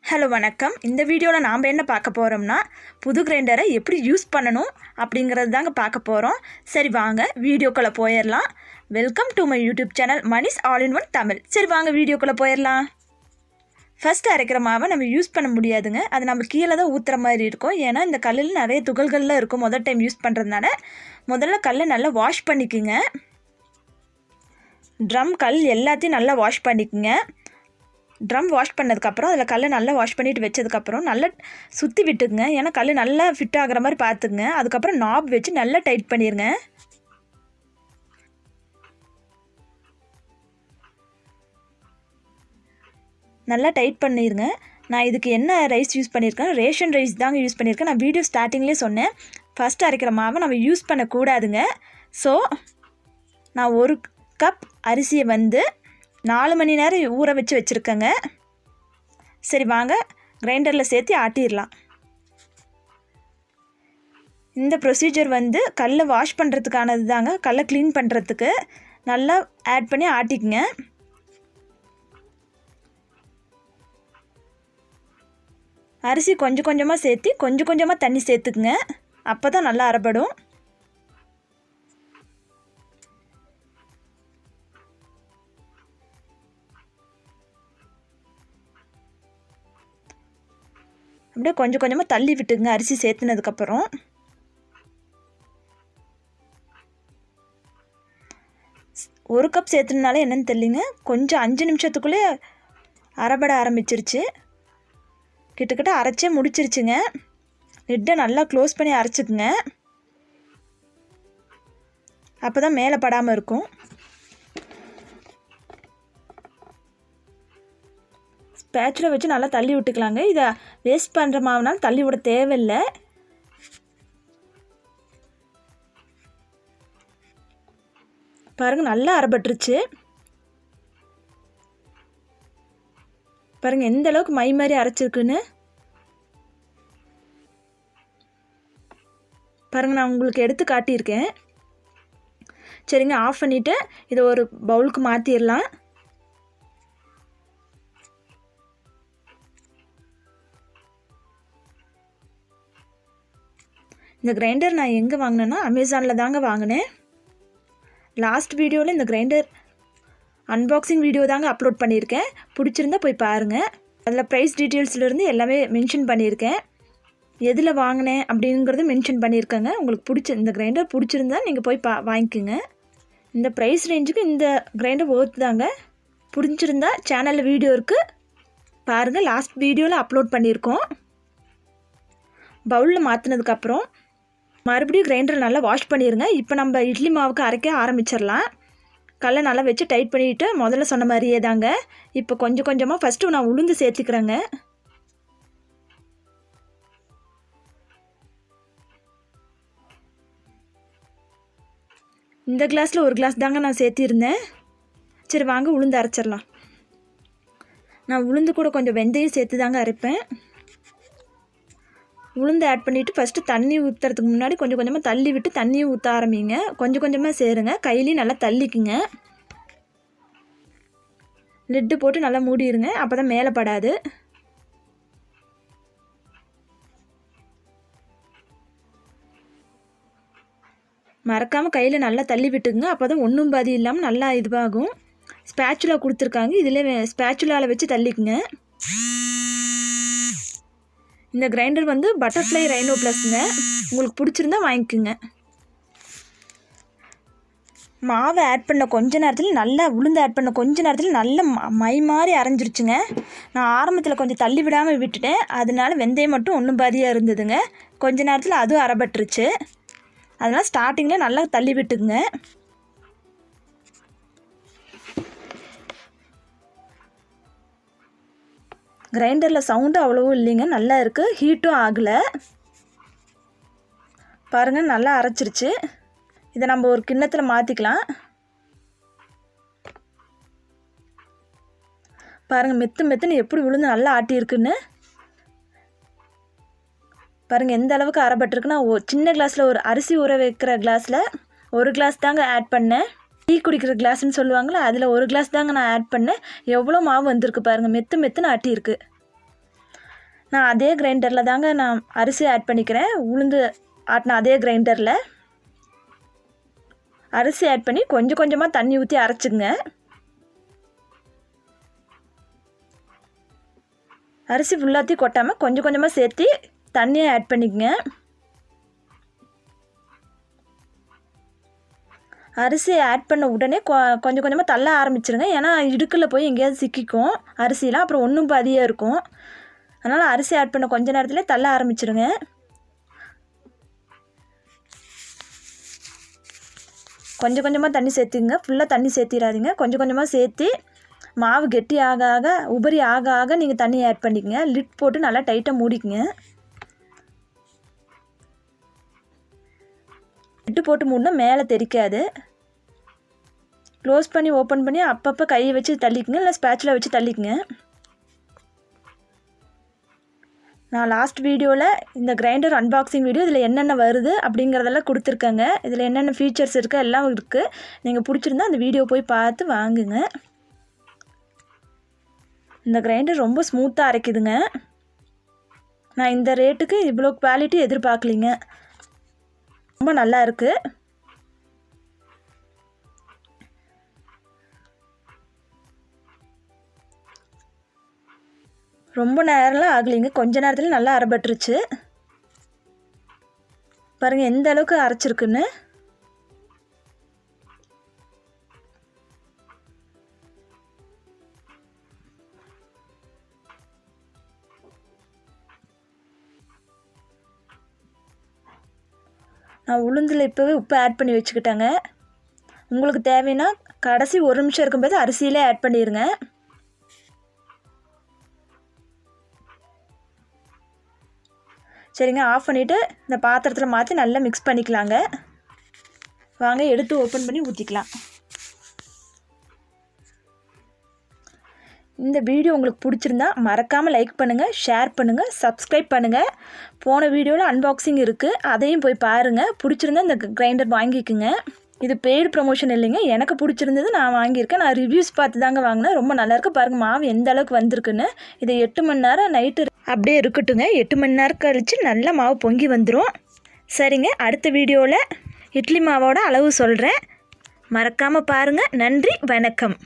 Hello வணக்கம். இந்த வீடியோவில் நாம் என்ன பார்க்க போகிறோம்னா புது கிரைண்டரை எப்படி யூஸ் பண்ணணும் அப்படிங்கிறது தாங்க பார்க்க போகிறோம். சரி வாங்க வீடியோக்குள்ளே போயிடலாம். Welcome to my YouTube channel Mani's all in one Tamil. சரி வாங்க வீடியோக்குள்ளே போயிடலாம். ஃபஸ்ட்டு அரைக்கிற மாவை நம்ம யூஸ் பண்ண முடியாதுங்க. அது நம்ம கீழே தான் ஊற்றுற மாதிரி இருக்கும். ஏன்னா இந்த கல்லில் நிறைய துகள்கள்லாம் இருக்கும். முதல் டைம் யூஸ் பண்ணுறதுனால முதல்ல கல்லை நல்லா வாஷ் பண்ணிக்குங்க. ட்ரம் கல் எல்லாத்தையும் நல்லா வாஷ் பண்ணிக்குங்க. ட்ரம் வாஷ் பண்ணதுக்கப்புறம் அதில் கல்லை நல்லா வாஷ் பண்ணிவிட்டு வச்சதுக்கப்புறம் நல்லா சுற்றி விட்டுக்குங்க. ஏன்னா கல் நல்லா ஃபிட் ஆகிற மாதிரி பார்த்துக்குங்க. அதுக்கப்புறம் நாப் வச்சு நல்லா டைட் பண்ணிடுங்க. நல்லா டைட் பண்ணிடுங்க. நான் இதுக்கு என்ன ரைஸ் யூஸ் பண்ணியிருக்கேன், ரேஷன் ரைஸ் தாங்க யூஸ் பண்ணியிருக்கேன். நான் வீடியோ ஸ்டார்டிங்லேயே சொன்னேன், ஃபஸ்ட்டு அரைக்கிற மாவை நம்ம யூஸ் பண்ணக்கூடாதுங்க. ஸோ நான் 1 கப் அரிசியை 4 மணி நேரம் ஊற வச்சுருக்கேங்க. சரி வாங்க கிரைண்டரில் சேர்த்து ஆட்டிடலாம். இந்த ப்ரொசீஜர் கல்லை வாஷ் பண்ணுறதுக்கானது தாங்க. கல்லை க்ளீன் பண்ணுறதுக்கு நல்லா ஆட் பண்ணி ஆட்டிக்குங்க. அரிசி கொஞ்சம் கொஞ்சமாக சேர்த்து கொஞ்சம் கொஞ்சமாக தண்ணி சேர்த்துக்குங்க. அப்போ தான் நல்லா அரைப்படும். அப்படியே கொஞ்சம் கொஞ்சமாக தள்ளி விட்டுங்க. அரிசி சேர்த்துனதுக்கப்புறம் 1 கப் சேர்த்துனாலே என்னென்னு தெரியலிங்க, கொஞ்சம் 5 நிமிஷத்துக்குள்ளே அரைபட ஆரம்பிச்சிருச்சு. கிட்டத்தட்ட அரைச்சே முடிச்சிருச்சுங்க. லிட்டை நல்லா க்ளோஸ் பண்ணி அரைச்சிக்குங்க. அப்போ தான் மேலே படாமல் இருக்கும். ஸ்பேச்சுலா வச்சு நல்லா தள்ளி விட்டுக்கலாங்க. இதை வேஸ்ட் பண்ணுற மாவுனாலும் தள்ளி விட தேவையில்லை. பாருங்கள் நல்லா அரைப்பட்டுருச்சு. பாருங்கள் எந்த அளவுக்கு மை மாதிரி அரைச்சிருக்குன்னு. பாருங்கள் நான் உங்களுக்கு எடுத்து காட்டியிருக்கேன். சரிங்க, ஆஃப் பண்ணிவிட்டு இதை ஒரு பவுலுக்கு மாற்றிடலாம். இந்த கிரைண்டர் நான் எங்கே வாங்கினேன்னா அமேசானில் தாங்க வாங்கினேன். லாஸ்ட் வீடியோவில் இந்த கிரைண்டர் அன்பாக்சிங் வீடியோ தாங்க அப்லோட் பண்ணியிருக்கேன். பிடிச்சிருந்தா போய் பாருங்கள். அதில் ப்ரைஸ் டீட்டெயில்ஸ்லேருந்து எல்லாமே மென்ஷன் பண்ணியிருக்கேன். எதில் வாங்கினேன் அப்படிங்கிறது மென்ஷன் பண்ணியிருக்கேங்க. உங்களுக்கு இந்த கிரைண்டர் பிடிச்சிருந்தா நீங்கள் போய் வாங்கிக்கோங்க. இந்த ப்ரைஸ் ரேஞ்சுக்கு இந்த கிரைண்டர் ஒர்த் தாங்க. பிடிச்சிருந்தா சேனலில் வீடியோ இருக்குது பாருங்கள். லாஸ்ட் வீடியோவில் அப்லோட் பண்ணியிருக்கோம். பவுலில் மாற்றினதுக்கப்புறம் மறுபடியும் கிரைண்டர் நல்லா வாஷ் பண்ணிடுங்க. இப்போ நம்ம இட்லி மாவுக்கு அரைக்க ஆரம்பிச்சிடலாம். கல்லை நல்லா வச்சு டைட் பண்ணிவிட்டு முதல்ல சொன்ன மாதிரியே தாங்க. இப்போ கொஞ்சம் கொஞ்சமாக ஃபஸ்ட்டு நான் உளுந்து சேர்த்துக்கிறேங்க. இந்த கிளாஸில் 1 கிளாஸ் தாங்க நான் சேர்த்திருந்தேன். சரி வாங்க உளுந்து அரைச்சிடலாம். நான் உளுந்து கூட கொஞ்சம் வெந்தயம் சேர்த்து தாங்க அரைப்பேன். உளுந்து ஆட் பண்ணிவிட்டு ஃபஸ்ட்டு தண்ணி ஊற்றுறதுக்கு முன்னாடி கொஞ்சம் கொஞ்சமாக தள்ளி விட்டு தண்ணியும் ஊற்ற ஆரம்பிங்க. கொஞ்சம் கொஞ்சமாக சேருங்க. கையிலையும் நல்லா தள்ளிக்குங்க. லிட்டு போட்டு நல்லா மூடிடுங்க. அப்போ தான் மேலே படாது. மறக்காமல் கையில் நல்லா தள்ளி விட்டுக்குங்க. அப்போ தான் ஒன்றும் பாதி இல்லாமல் நல்லா இதுவாகும். ஸ்பேச்சுலா கொடுத்துருக்காங்க, இதில் ஸ்பேச்சுலாவில் வச்சு தள்ளிக்குங்க. இந்த கிரைண்டர் பட்டர்ஃப்ளை ரைனோ ப்ளஸ்ங்க. உங்களுக்கு பிடிச்சிருந்தா வாங்கிக்கோங்க. மாவை ஆட் பண்ண கொஞ்ச நேரத்தில் நல்லா உளுந்து ஆட் பண்ண கொஞ்ச நேரத்தில் நல்ல மை மாதிரி அரைஞ்சிருச்சுங்க. நான் ஆரம்பத்தில் கொஞ்சம் தள்ளி விடாமல் விட்டுட்டேன். அதனால வெந்தயம் மட்டும் ஒன்றும் பாதியாக இருந்ததுங்க. கொஞ்ச நேரத்தில் அதுவும் அரைப்பட்டுருச்சு. அதனால் ஸ்டார்டிங்கில் நல்லா தள்ளி விட்டுக்குங்க. கிரைண்டரில் சவுண்டு அவ்வளவும் இல்லைங்க, நல்லா இருக்குது. ஹீட்டும் ஆகலை. பாருங்கள் நல்லா அரைச்சிருச்சு. இதை நம்ம ஒரு கிண்ணத்தில் மாற்றிக்கலாம். பாருங்கள் மெத்துன்னு எப்படி விழுந்து நல்லா ஆட்டியிருக்குன்னு. பாருங்கள் எந்த அளவுக்கு அரைப்பட்டிருக்குன்னா, சின்ன கிளாஸில் ஒரு அரிசி ஊற வைக்கிற கிளாஸில் 1 கிளாஸ் தாங்க ஆட் பண்ணேன். டீ குடிக்கிற கிளாஸ்ன்னு சொல்லுவாங்களே, அதில் 1 கிளாஸ் தாங்க நான் ஆட் பண்ணேன். எவ்வளோ மாவு வந்திருக்கு பாருங்கள், மெத்துன்னு ஆட்டியிருக்கு. நான் அதே கிரைண்டரில் தாங்க நான் அரிசி ஆட் பண்ணிக்கிறேன். உளுந்து ஆட்டின அதே கிரைண்டரில் அரிசி ஆட் பண்ணி கொஞ்சம் கொஞ்சமாக தண்ணி ஊற்றி அரைச்சிங்க. அரிசி ஃபுல்லாத்தையும் கொட்டாமல் கொஞ்சம் கொஞ்சமாக சேர்த்து தண்ணியை ஆட் பண்ணிக்கங்க. அரிசியை ஆட் பண்ண உடனே கொஞ்சம் கொஞ்சமாக தள்ள ஆரம்பிச்சிருங்க. ஏன்னா இடுக்கில் போய் எங்கேயாவது சிக்கிக்கும் அரிசிலாம், அப்புறம் ஒன்றும் பாதியாக இருக்கும். அதனால் அரிசி ஆட் பண்ண கொஞ்ச நேரத்துலேயே தள்ள ஆரம்பிச்சிருங்க. கொஞ்சம் கொஞ்சமாக தண்ணி சேர்த்துங்க, ஃபுல்லாக தண்ணி சேர்த்திடாதீங்க. கொஞ்சம் கொஞ்சமாக சேர்த்து மாவு கெட்டி ஆக ஆக உபரி ஆக ஆக நீங்கள் தண்ணி ஆட் பண்ணிக்கங்க. லிட் போட்டு நல்லா டைட்டாக மூடிக்குங்க. லிட்டு போட்டு மூடினா மேலே தெரிக்காது. க்ளோஸ் பண்ணி ஓப்பன் பண்ணி அப்பப்போ கையை வச்சு தள்ளிக்குங்க, இல்லை ஸ்பேட்சில் வச்சு தள்ளிக்குங்க. நான் லாஸ்ட் வீடியோவில் இந்த கிரைண்டர் அன்பாக்சிங் வீடியோ இதில் என்னென்ன வருது அப்படிங்கிறதெல்லாம் கொடுத்துருக்கேங்க. இதில் என்னென்ன ஃபீச்சர்ஸ் இருக்குது எல்லாம் இருக்குது. நீங்கள் பிடிச்சிருந்தா அந்த வீடியோ போய் பார்த்து வாங்குங்க. இந்த கிரைண்டர் ரொம்ப ஸ்மூத்தாக அரைக்குதுங்க. நான் இந்த ரேட்டுக்கு இவ்வளோ குவாலிட்டி எதிர்பார்க்கலிங்க. ரொம்ப நல்லா இருக்குது. ரொம்ப நேரம்லாம் ஆகலைங்க, கொஞ்ச நேரத்தில் நல்லா அரைப்பட்டுருச்சு. பாருங்கள் எந்த அளவுக்கு அரைச்சிருக்குன்னு. நான் உளுந்தில் இப்போவே உப்பு ஆட் பண்ணி வச்சுக்கிட்டேங்க. உங்களுக்கு தேவைன்னா கடைசி 1 நிமிஷம் இருக்கும்போது அரிசியிலே ஆட் பண்ணிடுங்க. சரிங்க, ஆஃப் பண்ணிவிட்டு இந்த பாத்திரத்தில் மாற்றி நல்லா மிக்ஸ் பண்ணிக்கலாங்க. வாங்க எடுத்து ஓப்பன் பண்ணி ஊற்றிக்கலாம். இந்த வீடியோ உங்களுக்கு பிடிச்சிருந்தா மறக்காமல் லைக் பண்ணுங்கள், ஷேர் பண்ணுங்கள், சப்ஸ்கிரைப் பண்ணுங்கள். போன வீடியோவில் அன்பாக்சிங் இருக்குது, அதையும் போய் பாருங்கள். பிடிச்சிருந்தா இந்த கிரைண்டர் வாங்கிக்குங்க. இது பெய்டு ப்ரமோஷன் இல்லைங்க, எனக்கு பிடிச்சிருந்தது நான் வாங்கியிருக்கேன். நான் ரிவ்யூஸ் பார்த்து தாங்க வாங்கினேன். ரொம்ப நல்லாயிருக்கு. பாருங்கள் மாவு எந்த அளவுக்கு வந்திருக்குன்னு. இதை 8 மணி நேரம் நைட்டு அப்படியே இருக்கட்டுங்க. 8 மணி நேரம் கழித்து நல்லா மாவு பொங்கி வந்துடும். சரிங்க, அடுத்த வீடியோவில் இட்லி மாவோட அளவு சொல்கிறேன். மறக்காமல் பாருங்கள். நன்றி, வணக்கம்.